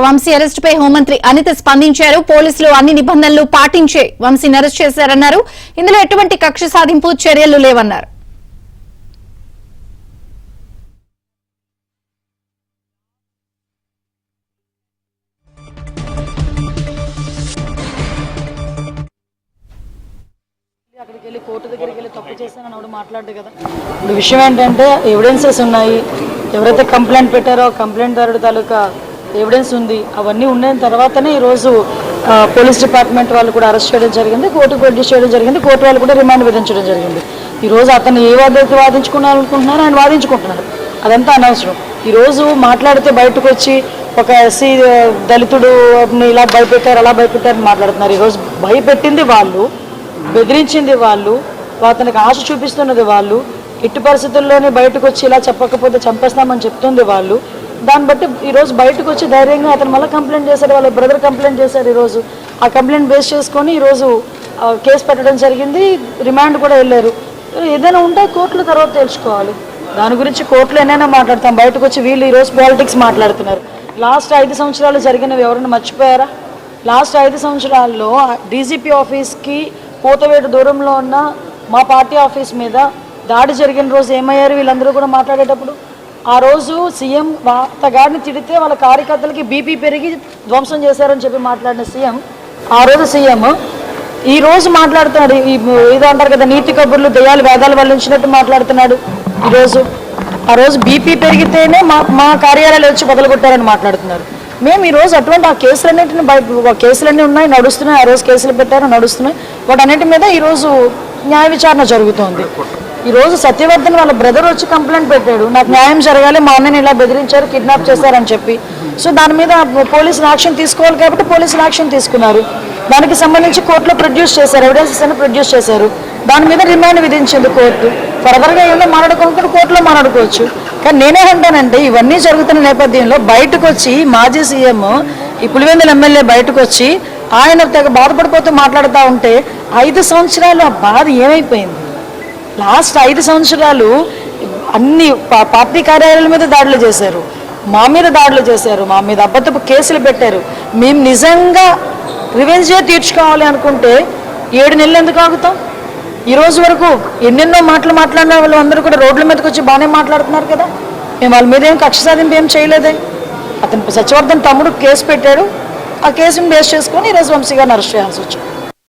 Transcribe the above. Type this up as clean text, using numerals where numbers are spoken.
Vamsi arrest పై హోంమంత్రి అనిత స్పందించారు. పోలీసులు అన్ని నిబంధనలు పాటించే వంశీని అరెస్ట్ చేశారన్నారు. ఇందులో ఎటువంటి కక్ష సాధింపు చర్యలు లేవన్నారు. అక్కడికి వెళ్ళి కోర్టు దగ్గరికి వెళ్ళి తప్పు చేశానని ఆవిడ మాట్లాడదు కదా. ఇప్పుడు విషయం ఏంటంటే ఎవిడెన్సెస్ ఉన్నాయి. ఎవరైతే కంప్లైంట్ పెట్టారో కంప్లైంట్దారుడు తాలూకా ఎవిడెన్స్ ఉంది. అవన్నీ ఉన్న తర్వాతనే ఈరోజు పోలీస్ డిపార్ట్మెంట్ వాళ్ళు కూడా అరెస్ట్ చేయడం జరిగింది, కోర్టుకు ప్రొడ్యూస్ చేయడం జరిగింది, కోర్టు వాళ్ళు కూడా రిమాండ్ విధించడం జరిగింది. ఈరోజు అతను ఏ వాదైతే వాదించుకున్నారనుకుంటున్నారో ఆయన వాదించుకుంటున్నారు. అదంతా అనవసరం. ఈరోజు మాట్లాడితే బయటకు వచ్చి ఒక ఎస్సీ దళితుడు ఇలా భయపెట్టారు అలా భయపెట్టారని మాట్లాడుతున్నారు. ఈరోజు భయపెట్టింది వాళ్ళు, బెదిరించింది వాళ్ళు, అతనికి ఆశ చూపిస్తున్నది వాళ్ళు, ఎట్టి పరిస్థితుల్లోనే బయటకు వచ్చి ఇలా చెప్పకపోతే చంపేస్తామని చెప్తుంది వాళ్ళు. దాన్ని బట్టి ఈరోజు బయటకు వచ్చి ధైర్యంగా అతను మళ్ళీ కంప్లైంట్ చేశారు, వాళ్ళ బ్రదర్ కంప్లైంట్ చేశారు. ఈరోజు ఆ కంప్లైంట్ బేస్ చేసుకొని ఈరోజు కేసు పెట్టడం జరిగింది, రిమాండ్ కూడా వెళ్ళారు. ఏదైనా ఉంటే కోర్టుల తర్వాత తెలుసుకోవాలి. దాని గురించి కోర్టులో ఏమైనా మాట్లాడతాం. బయటకు వచ్చి వీళ్ళు ఈరోజు పాలిటిక్స్ మాట్లాడుతున్నారు. లాస్ట్ 5 సంవత్సరాలు జరిగినవి ఎవరైనా మర్చిపోయారా? లాస్ట్ 5 సంవత్సరాల్లో డీజీపీ ఆఫీస్కి పోతవేటు దూరంలో ఉన్న మా పార్టీ ఆఫీస్ మీద దాడి జరిగిన రోజు ఏమయ్యారు వీళ్ళందరూ కూడా మాట్లాడేటప్పుడు? ఆ రోజు సీఎం అతగాడిని తిడితే వాళ్ళ కార్యకర్తలకి బీపీ పెరిగి ధ్వంసం చేశారని చెప్పి మాట్లాడిన సీఎం, ఆ రోజు సీఎం ఈ రోజు మాట్లాడుతున్నాడు. ఏదో అంటారు కదా, నీతి కబుర్లు దయ్యాలు వేదాలు వల్లించినట్టు మాట్లాడుతున్నాడు. ఈరోజు ఆ రోజు బీపీ పెరిగితేనే మా కార్యాలయాలు వచ్చి బదలుగొట్టారని మాట్లాడుతున్నారు. మేము ఈరోజు అటువంటి ఆ కేసులన్నింటిని కేసులన్నీ ఉన్నాయి, నడుస్తున్నాయి. ఆ రోజు కేసులు పెట్టారు, నడుస్తున్నాయి. వాటన్నిటి మీద ఈరోజు న్యాయ విచారణ జరుగుతోంది. ఈరోజు సత్యవర్ధన్ వాళ్ళ బ్రదర్ వచ్చి కంప్లైంట్ పెట్టాడు, నాకు న్యాయం జరగాలి, మా అన్నని ఇలా బెదిరించారు, కిడ్నాప్ చేశారని చెప్పి. సో దాని మీద పోలీసులు యాక్షన్ తీసుకోవాలి కాబట్టి పోలీసులు యాక్షన్ తీసుకున్నారు. దానికి సంబంధించి కోర్టులో ప్రొడ్యూస్ చేశారు, ఎవిడెన్సెస్ అని ప్రొడ్యూస్ చేశారు. దాని మీద రిమాండ్ విధించింది కోర్టు. ఫర్దర్గా ఏదో మాట్లాడుకుంటే కోర్టులో మాట్లాడుకోవచ్చు. కానీ నేనేమంటానంటే ఇవన్నీ జరుగుతున్న నేపథ్యంలో బయటకు వచ్చి మాజీ సీఎం ఈ పులివెందుల ఎమ్మెల్యే బయటకు వచ్చి ఆయన తెగ బాధపడిపోతూ మాట్లాడుతూ ఉంటే 5 సంవత్సరాలు ఆ బాధ ఏమైపోయింది? లాస్ట్ 5 సంవత్సరాలు అన్ని పార్టీ కార్యాలయాల మీద దాడులు చేశారు, మా మీద దాడులు చేశారు, మా మీద అబద్ధపు కేసులు పెట్టారు. మేము నిజంగా రివెంజే తీర్చుకోవాలి అనుకుంటే 7 నెలలు ఎందుకు ఆగుతాం? ఈ రోజు వరకు ఎన్నెన్నో మాటలు మాట్లాడిన వాళ్ళు అందరూ కూడా రోడ్ల మీదకి వచ్చి బాగానే మాట్లాడుతున్నారు కదా. మేము వాళ్ళ మీద ఏం కక్ష సాధింపు ఏం చేయలేదే. అతను సత్యవర్ధన్ తమ్ముడు కేసు పెట్టాడు, ఆ కేసును బేస్ చేసుకొని ఈరోజు వంశీ గారిని అరెస్ట్ చేయాల్సి వచ్చింది.